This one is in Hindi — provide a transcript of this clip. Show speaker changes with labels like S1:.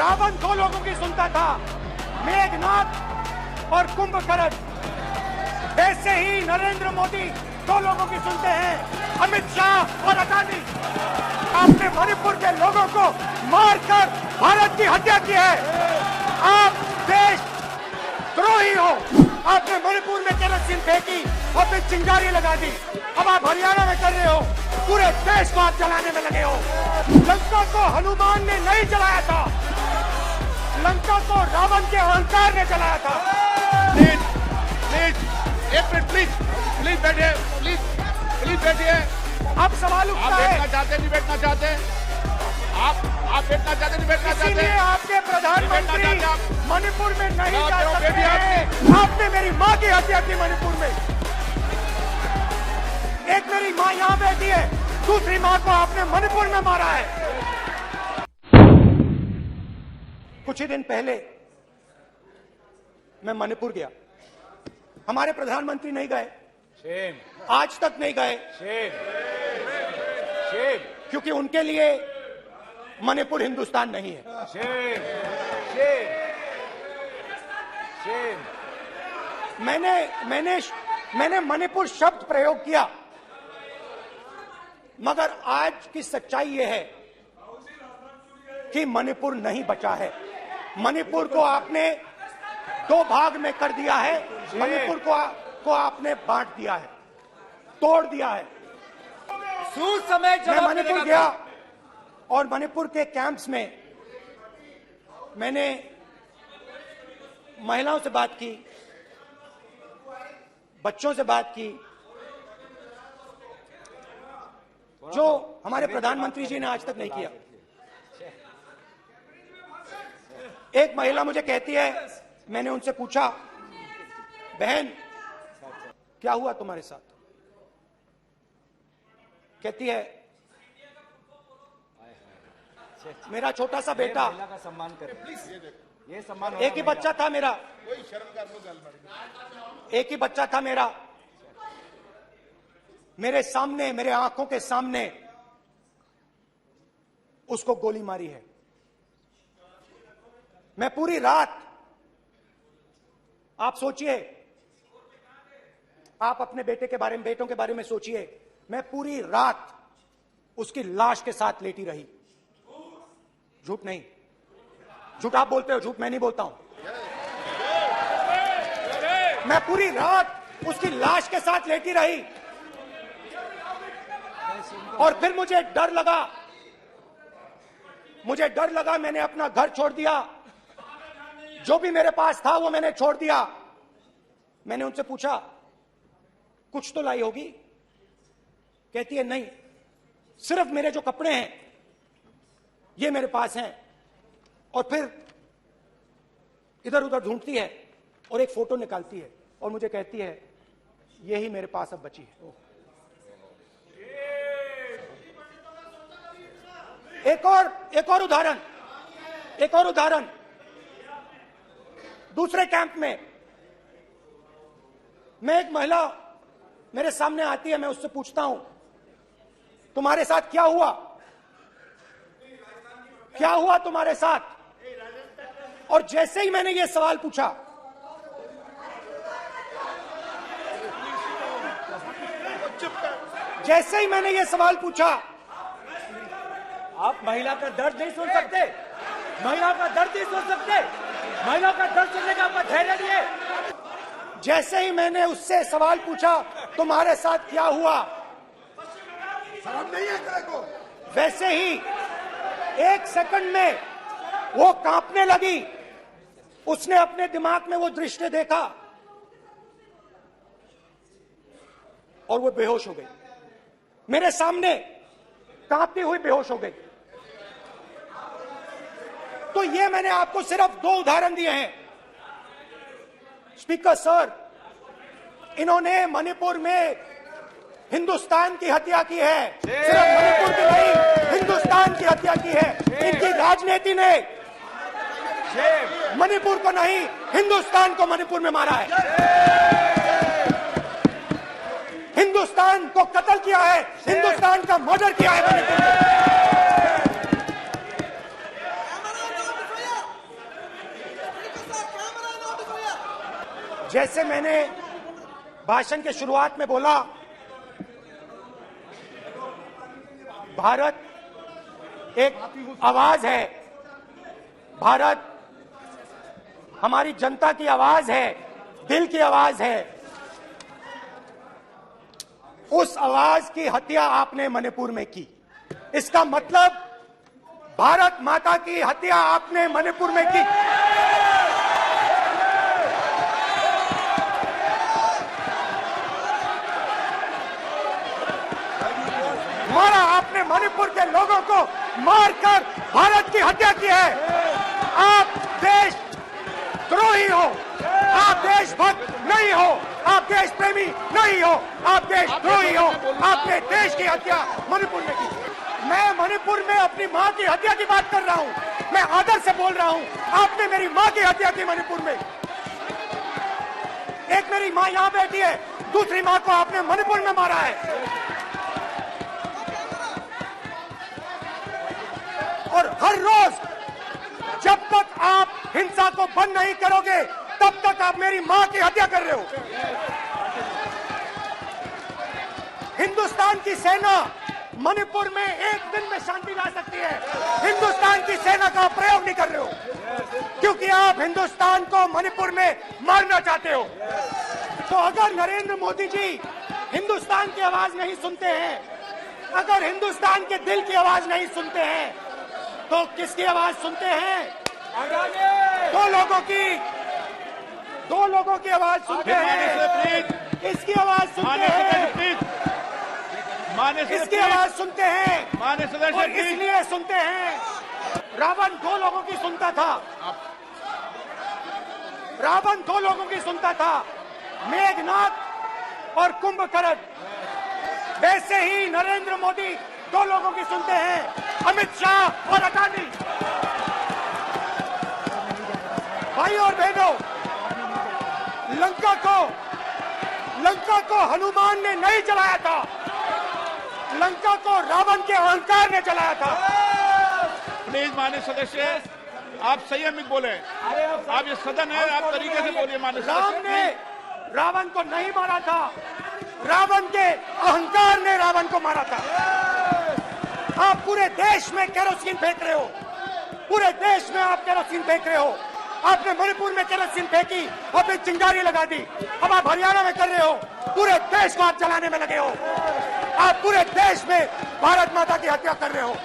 S1: रावण दो लोगों की सुनता था, मेघनाथ और कुंभकर्ण, वैसे ही नरेंद्र मोदी दो लोगों की सुनते हैं, अमित शाह और अदानी। आपने मणिपुर के लोगों को मारकर भारत की हत्या की है। आप देश द्रोही हो। आपने मणिपुर में केरोसिन फेंकी और फिर चिंगारी लगा दी। अब आप हरियाणा में कर रहे हो, पूरे देश को आप जलाने में लगे हो। लंका को हनुमान ने नहीं जलाया था, लंका को रावण के अहंकार ने जलाया था।
S2: प्लीज प्लीज एक मिनट, प्लीज बैठिए, प्लीज बैठिए।
S1: अब सवाल उठता है,
S2: बैठना चाहते नहीं बैठना चाहते, आप बैठना चाहते नहीं बैठना चाहते,
S1: इसीलिए आपके प्रधानमंत्री मणिपुर में नहीं जा सकते हैं। आपने मेरी माँ की हत्या की मणिपुर में। एक मेरी माँ यहाँ बैठी है, दूसरी माँ को आपने मणिपुर में मारा है। कुछ ही दिन पहले मैं मणिपुर गया, हमारे प्रधानमंत्री नहीं गए, आज तक नहीं गए, क्योंकि उनके लिए मणिपुर हिंदुस्तान नहीं है। मैंने मणिपुर शब्द प्रयोग किया, मगर आज की सच्चाई यह है कि मणिपुर नहीं बचा है। मणिपुर को आपने दो भाग में कर दिया है, मणिपुर को आपने बांट दिया है, तोड़ दिया है। मैं मणिपुर गया और मणिपुर के कैंप्स में मैंने महिलाओं से बात की, बच्चों से बात की, जो हमारे प्रधानमंत्री जी ने आज तक नहीं किया। एक महिला मुझे कहती है, मैंने उनसे पूछा, बहन क्या हुआ तुम्हारे साथ? कहती है, मेरा छोटा सा बेटा,
S3: का सम्मान करें, ये सम्मान,
S1: एक ही बच्चा था मेरा, एक ही बच्चा था मेरा, मेरे सामने, मेरे आंखों के सामने उसको गोली मारी है। मैं पूरी रात, आप सोचिए, आप अपने बेटे के बारे में, बेटों के बारे में सोचिए, मैं पूरी रात उसकी लाश के साथ लेटी रही। झूठ नहीं, झूठ आप बोलते हो, झूठ मैं नहीं बोलता हूं। मैं पूरी रात उसकी लाश के साथ लेटी रही और फिर मुझे डर लगा, मैंने अपना घर छोड़ दिया, जो भी मेरे पास था वो मैंने छोड़ दिया। मैंने उनसे पूछा, कुछ तो लाई होगी? कहती है, नहीं, सिर्फ मेरे जो कपड़े हैं ये मेरे पास हैं। और फिर इधर उधर ढूंढती है और एक फोटो निकालती है और मुझे कहती है, यही मेरे पास अब बची है। एक और उदाहरण, दूसरे कैंप में मैं, एक महिला मेरे सामने आती है, मैं उससे पूछता हूं, तुम्हारे साथ क्या हुआ? क्या हुआ तुम्हारे साथ? और जैसे ही मैंने ये सवाल पूछा,
S3: आप महिला का दर्द नहीं सुन सकते, महिला का दर्द नहीं सुन सकते, महिला का दर्द सुनने का आपका धैर्य नहीं है।
S1: जैसे ही मैंने उससे सवाल पूछा, तुम्हारे साथ क्या हुआ,
S2: शर्म नहीं है तेरे को?
S1: वैसे ही एक सेकंड में वो कांपने लगी। उसने अपने दिमाग में वो दृश्य देखा और वो बेहोश हो गई। मेरे सामने कांपती हुई बेहोश हो गई। तो ये मैंने आपको सिर्फ दो उदाहरण दिए हैं। स्पीकर सर, इन्होंने मणिपुर में हिंदुस्तान की हत्या की है, सिर्फ मणिपुर की नहीं, हिंदुस्तान की हत्या की है। इनकी राजनीति ने मणिपुर को नहीं, हिंदुस्तान को मणिपुर में मारा है। हिंदुस्तान को कत्ल किया है, हिंदुस्तान का मर्डर किया है मणिपुर में। जैसे मैंने भाषण के शुरुआत में बोला, भारत एक आवाज है, भारत हमारी जनता की आवाज है, दिल की आवाज है। उस आवाज की हत्या आपने मणिपुर में की। इसका मतलब भारत माता की हत्या आपने मणिपुर में की। मारा आपने मणिपुर के लोगों को मारकर भारत की हत्या की है। आप देशद्रोही हो, आप देशभक्त नहीं हो, आप देश प्रेमी नहीं हो, आप देशद्रोही हो। आपने देश की हत्या मणिपुर में की। मैं मणिपुर में अपनी मां की हत्या की बात कर रहा हूं। मैं आदर से बोल रहा हूं। आपने मेरी मां की हत्या की मणिपुर में। एक मेरी मां यहां बैठी है, दूसरी मां को आपने मणिपुर में मारा है। और हर रोज जब तक आप हिंसा को बंद नहीं करोगे, तब तक आप मेरी मां की हत्या कर रहे हो। हिंदुस्तान की सेना मणिपुर में एक दिन में शांति ला सकती है। हिंदुस्तान की सेना का प्रयोग नहीं कर रहे हो, क्योंकि आप हिंदुस्तान को मणिपुर में मारना चाहते हो। तो अगर नरेंद्र मोदी जी हिंदुस्तान की आवाज नहीं सुनते हैं, अगर हिंदुस्तान के दिल की आवाज नहीं सुनते हैं, तो किसकी आवाज सुनते हैं? दो लोगों की आवाज सुनते हैं। इसकी आवाज सुनते हैं, इसकी आवाज सुनते हैं, और इसलिए सुनते हैं। रावण दो लोगों की सुनता था, रावण दो लोगों की सुनता था, मेघनाथ और कुंभकर्ण। वैसे ही नरेंद्र मोदी दो लोगों की सुनते हैं, अमित शाह और अडानी। भाई और बहनों, लंका को हनुमान ने नहीं जलाया था, लंका को रावण के अहंकार ने जलाया था।
S2: प्लीज माननीय सदस्य, आप संयमित बोले। आप ये सदन है, आप तरीके से बोलिए। माननीय
S1: राम ने रावण को नहीं मारा था, रावण के अहंकार ने रावण को मारा था। आप पूरे देश में केरोसिन फेंक रहे हो, पूरे देश में आप केरोसिन फेंक रहे हो। आपने मणिपुर में केरोसिन फेंकी, अब चिंगारी लगा दी। अब आप हरियाणा में कर रहे हो, पूरे देश को आप जलाने में लगे हो। आप पूरे देश में भारत माता की हत्या कर रहे हो।